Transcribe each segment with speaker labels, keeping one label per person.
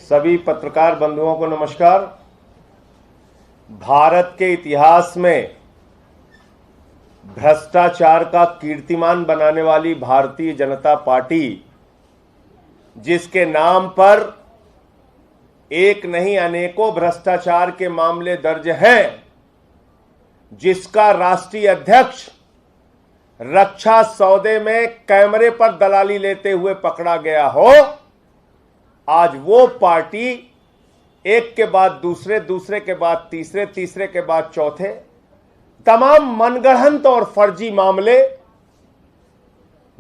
Speaker 1: सभी पत्रकार बंधुओं को नमस्कार। भारत के इतिहास में भ्रष्टाचार का कीर्तिमान बनाने वाली भारतीय जनता पार्टी, जिसके नाम पर एक नहीं अनेकों भ्रष्टाचार के मामले दर्ज हैं, जिसका राष्ट्रीय अध्यक्ष रक्षा सौदे में कैमरे पर दलाली लेते हुए पकड़ा गया हो, आज वो पार्टी एक के बाद दूसरे, दूसरे के बाद तीसरे, तीसरे के बाद चौथे तमाम मनगढ़ंत और फर्जी मामले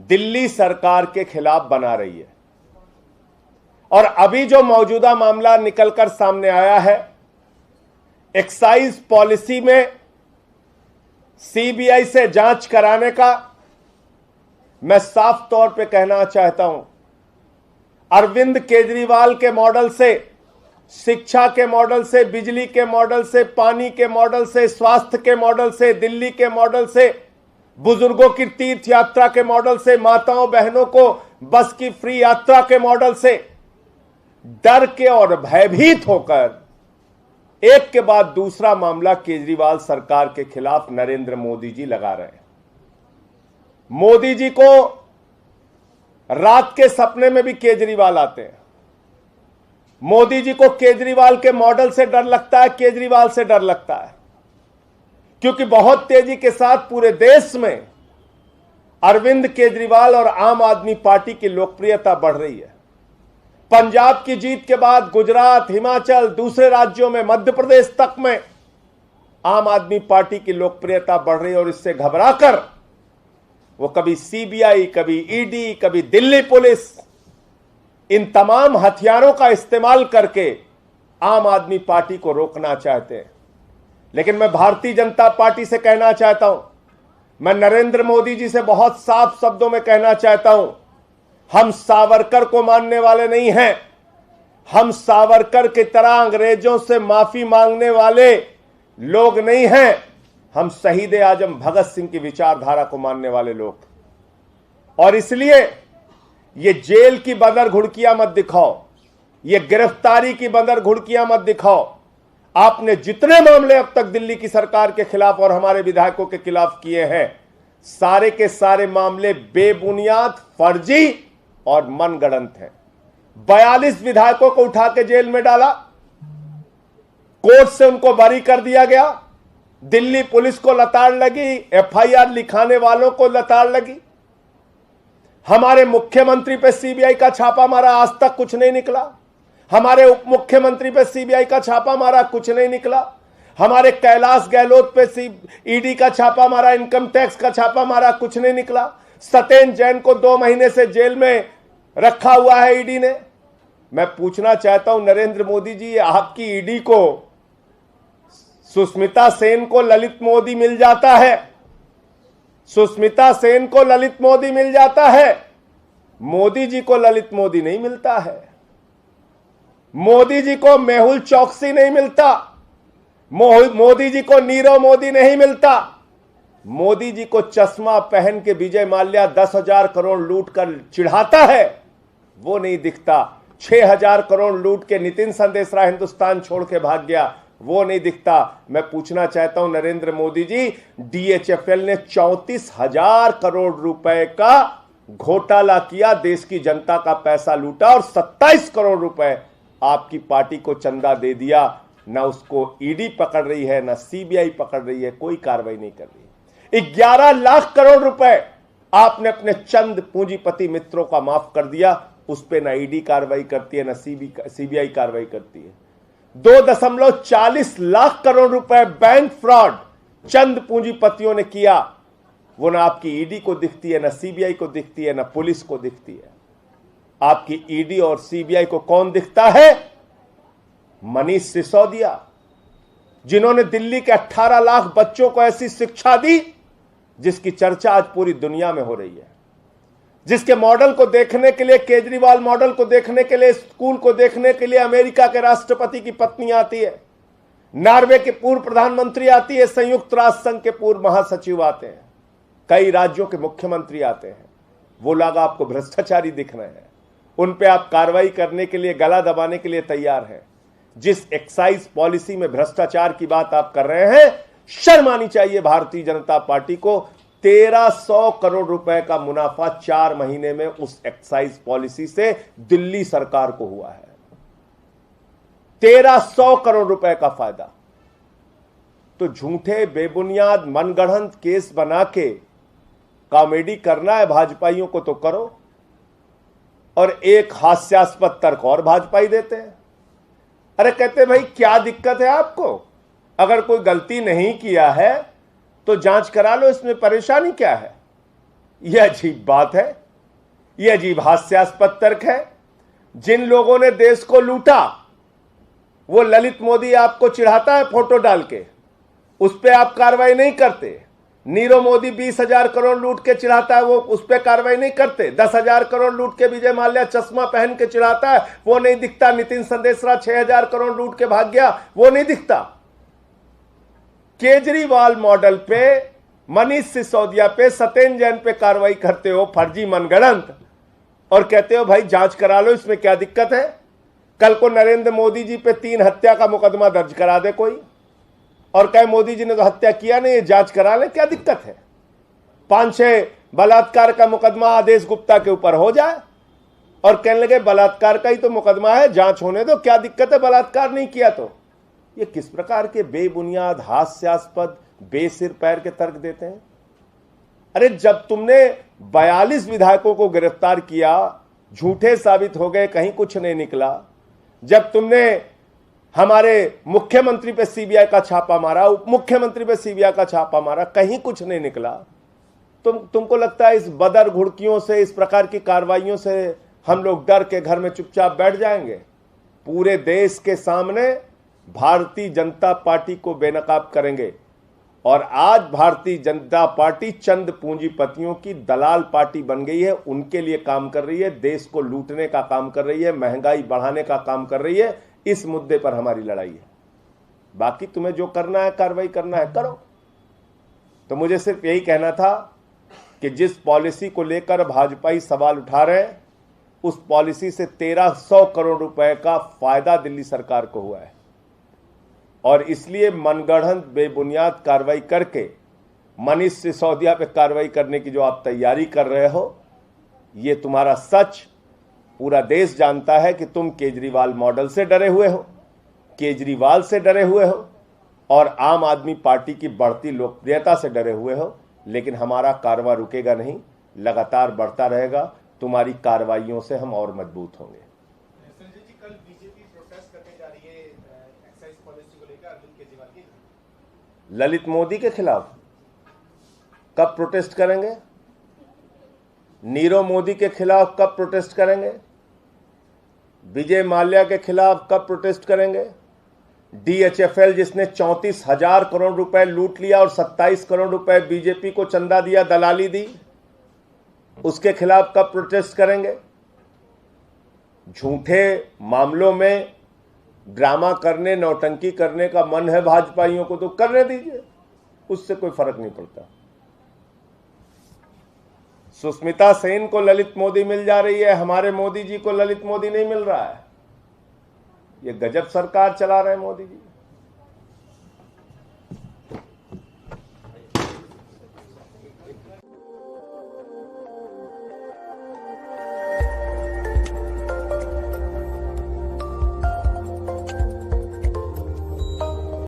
Speaker 1: दिल्ली सरकार के खिलाफ बना रही है। और अभी जो मौजूदा मामला निकलकर सामने आया है, एक्साइज पॉलिसी में सीबीआई से जांच कराने का, मैं साफ तौर पे कहना चाहता हूं, अरविंद केजरीवाल के मॉडल से, शिक्षा के मॉडल से, बिजली के मॉडल से, पानी के मॉडल से, स्वास्थ्य के मॉडल से, दिल्ली के मॉडल से, बुजुर्गों की तीर्थ यात्रा के मॉडल से, माताओं बहनों को बस की फ्री यात्रा के मॉडल से डर के और भयभीत होकर एक के बाद दूसरा मामला केजरीवाल सरकार के खिलाफ नरेंद्र मोदी जी लगा रहे हैं। मोदी जी को रात के सपने में भी केजरीवाल आते हैं। मोदी जी को केजरीवाल के मॉडल से डर लगता है, केजरीवाल से डर लगता है, क्योंकि बहुत तेजी के साथ पूरे देश में अरविंद केजरीवाल और आम आदमी पार्टी की लोकप्रियता बढ़ रही है। पंजाब की जीत के बाद गुजरात, हिमाचल, दूसरे राज्यों में, मध्य प्रदेश तक में आम आदमी पार्टी की लोकप्रियता बढ़ रही है। और इससे घबराकर वो कभी सीबीआई, कभी ईडी, कभी दिल्ली पुलिस, इन तमाम हथियारों का इस्तेमाल करके आम आदमी पार्टी को रोकना चाहते हैं। लेकिन मैं भारतीय जनता पार्टी से कहना चाहता हूं, मैं नरेंद्र मोदी जी से बहुत साफ शब्दों में कहना चाहता हूं, हम सावरकर को मानने वाले नहीं हैं। हम सावरकर की तरह अंग्रेजों से माफी मांगने वाले लोग नहीं हैं। हम शहीद आजम भगत सिंह की विचारधारा को मानने वाले लोग। और इसलिए ये जेल की बंदर घुड़कियां मत दिखाओ, ये गिरफ्तारी की बंदर घुड़कियां मत दिखाओ। आपने जितने मामले अब तक दिल्ली की सरकार के खिलाफ और हमारे विधायकों के खिलाफ किए हैं, सारे के सारे मामले बेबुनियाद, फर्जी और मनगढ़ंत हैं। 42 विधायकों को उठा के जेल में डाला, कोर्ट से उनको बरी कर दिया गया, दिल्ली पुलिस को लताड़ लगी, एफआईआर लिखाने वालों को लताड़ लगी। हमारे मुख्यमंत्री पे सीबीआई का छापा मारा, आज तक कुछ नहीं निकला। हमारे उप मुख्यमंत्री पे सीबीआई का छापा मारा, कुछ नहीं निकला। हमारे कैलाश गहलोत पे ईडी का छापा मारा, इनकम टैक्स का छापा मारा, कुछ नहीं निकला। सत्येंद्र जैन को 2 महीने से जेल में रखा हुआ है ईडी ने। मैं पूछना चाहता हूं नरेंद्र मोदी जी, आपकी ईडी को सुष्मिता सेन को ललित मोदी मिल जाता है, सुष्मिता सेन को ललित मोदी मिल जाता है, मोदी जी को ललित मोदी नहीं मिलता है। मोदी जी को मेहुल चौकसी नहीं मिलता, मोदी जी को नीरव मोदी नहीं मिलता। मोदी जी को चश्मा पहन के विजय माल्या 10,000 करोड़ लूट कर चिढ़ाता है, वो नहीं दिखता। 6,000 करोड़ लूट के नितिन संदेशरा हिंदुस्तान छोड़ के भाग गया, वो नहीं दिखता। मैं पूछना चाहता हूं नरेंद्र मोदी जी, डीएचएफएल ने 34,000 करोड़ रुपए का घोटाला किया, देश की जनता का पैसा लूटा और 27 करोड़ रुपए आपकी पार्टी को चंदा दे दिया। ना उसको ईडी पकड़ रही है, ना सीबीआई पकड़ रही है, कोई कार्रवाई नहीं कर रही। 11 लाख करोड़ रुपए आपने अपने चंद पूंजीपति मित्रों का माफ कर दिया, उस पर ना ईडी कार्रवाई करती है, ना सीबीआई कार्रवाई करती है। 2.40 लाख करोड़ रुपए बैंक फ्रॉड चंद पूंजीपतियों ने किया, वो ना आपकी ईडी को दिखती है, ना सीबीआई को दिखती है, ना पुलिस को दिखती है। आपकी ईडी और सीबीआई को कौन दिखता है? मनीष सिसोदिया, जिन्होंने दिल्ली के 18 लाख बच्चों को ऐसी शिक्षा दी जिसकी चर्चा आज पूरी दुनिया में हो रही है, जिसके मॉडल को देखने के लिए, केजरीवाल मॉडल को देखने के लिए, स्कूल को देखने के लिए अमेरिका के राष्ट्रपति की पत्नी आती है, नॉर्वे के पूर्व प्रधानमंत्री आती है, संयुक्त राष्ट्र संघ के पूर्व महासचिव आते हैं, कई राज्यों के मुख्यमंत्री आते हैं। वो लोग आपको भ्रष्टाचारी दिख रहे हैं, उन पे आप कार्रवाई करने के लिए, गला दबाने के लिए तैयार हैं। जिस एक्साइज पॉलिसी में भ्रष्टाचार की बात आप कर रहे हैं, शर्म आनी चाहिए भारतीय जनता पार्टी को। 1300 करोड़ रुपए का मुनाफा 4 महीने में उस एक्साइज पॉलिसी से दिल्ली सरकार को हुआ है। 1300 करोड़ रुपए का फायदा। तो झूठे बेबुनियाद मनगढ़ंत केस बना के कॉमेडी करना है भाजपाइयों को तो करो, और एक हास्यास्पद तर्क और भाजपाई देते हैं। अरे कहते भाई क्या दिक्कत है आपको, अगर कोई गलती नहीं किया है तो जांच करा लो, इसमें परेशानी क्या है। यह अजीब बात है, यह अजीब हास्यास्पद तर्क है। जिन लोगों ने देश को लूटा, वो ललित मोदी आपको चिढ़ाता है फोटो डाल के, उस पर आप कार्रवाई नहीं करते। नीरव मोदी 20,000 करोड़ लूट के चिढ़ाता है, वो उस पर कार्रवाई नहीं करते। 10,000 करोड़ लूट के विजय माल्या चश्मा पहन के चिढ़ाता है, वो नहीं दिखता। नितिन संदेशरा 6,000 करोड़ लूट के भाग गया, वो नहीं दिखता। केजरीवाल मॉडल पे, मनीष सिसोदिया पे, सत्येंद्र जैन पे कार्रवाई करते हो फर्जी मनगढ़ंत, और कहते हो भाई जांच करा लो, इसमें क्या दिक्कत है। कल को नरेंद्र मोदी जी पे 3 हत्या का मुकदमा दर्ज करा दे कोई, और कहे मोदी जी ने तो हत्या किया नहीं, जांच करा ले, क्या दिक्कत है। 5-6 बलात्कार का मुकदमा आदेश गुप्ता के ऊपर हो जाए, और कहने लगे बलात्कार का ही तो मुकदमा है, जांच होने दो, क्या दिक्कत है बलात्कार नहीं किया तो। ये किस प्रकार के बेबुनियाद, हास्यास्पद, बेसिर पैर के तर्क देते हैं। अरे जब तुमने 42 विधायकों को गिरफ्तार किया, झूठे साबित हो गए, कहीं कुछ नहीं निकला। जब तुमने हमारे मुख्यमंत्री पे सीबीआई का छापा मारा, उप मुख्यमंत्री पे सीबीआई का छापा मारा, कहीं कुछ नहीं निकला। तुमको लगता है इस बदर घुड़कियों से, इस प्रकार की कार्रवाइयों से हम लोग डर के घर में चुपचाप बैठ जाएंगे। पूरे देश के सामने भारतीय जनता पार्टी को बेनकाब करेंगे। और आज भारतीय जनता पार्टी चंद पूंजीपतियों की दलाल पार्टी बन गई है, उनके लिए काम कर रही है, देश को लूटने का काम कर रही है, महंगाई बढ़ाने का काम कर रही है। इस मुद्दे पर हमारी लड़ाई है। बाकी तुम्हें जो करना है, कार्रवाई करना है, करो। तो मुझे सिर्फ यही कहना था कि जिस पॉलिसी को लेकर भाजपाई सवाल उठा रहे हैं, उस पॉलिसी से 1300 करोड़ रुपए का फायदा दिल्ली सरकार को हुआ है, और इसलिए मनगढ़ंत बेबुनियाद कार्रवाई करके मनीष सिसोदिया पे कार्रवाई करने की जो आप तैयारी कर रहे हो, ये तुम्हारा सच पूरा देश जानता है कि तुम केजरीवाल मॉडल से डरे हुए हो, केजरीवाल से डरे हुए हो, और आम आदमी पार्टी की बढ़ती लोकप्रियता से डरे हुए हो। लेकिन हमारा कारवां रुकेगा नहीं, लगातार बढ़ता रहेगा। तुम्हारी कार्रवाइयों से हम और मजबूत होंगे।
Speaker 2: संजय जी, कल बीजेपी प्रोटेस्ट करने जा रही है एक्साइज पॉलिसी को लेकर अरविंद केजरीवाल की,
Speaker 1: ललित मोदी के खिलाफ। कब प्रोटेस्ट करेंगे? नीरव मोदी के खिलाफ कब प्रोटेस्ट करेंगे? विजय माल्या के खिलाफ कब प्रोटेस्ट करेंगे? DHFL जिसने 34,000 करोड़ रुपए लूट लिया और 27 करोड़ रुपए बीजेपी को चंदा दिया, दलाली दी, उसके खिलाफ कब प्रोटेस्ट करेंगे? झूठे मामलों में ड्रामा करने, नौटंकी करने का मन है भाजपाइयों को तो करने दीजिए, उससे कोई फर्क नहीं पड़ता। सुष्मिता सेन को ललित मोदी मिल जा रही है, हमारे मोदी जी को ललित मोदी नहीं मिल रहा है। ये गजब सरकार चला रहे हैं मोदी जी।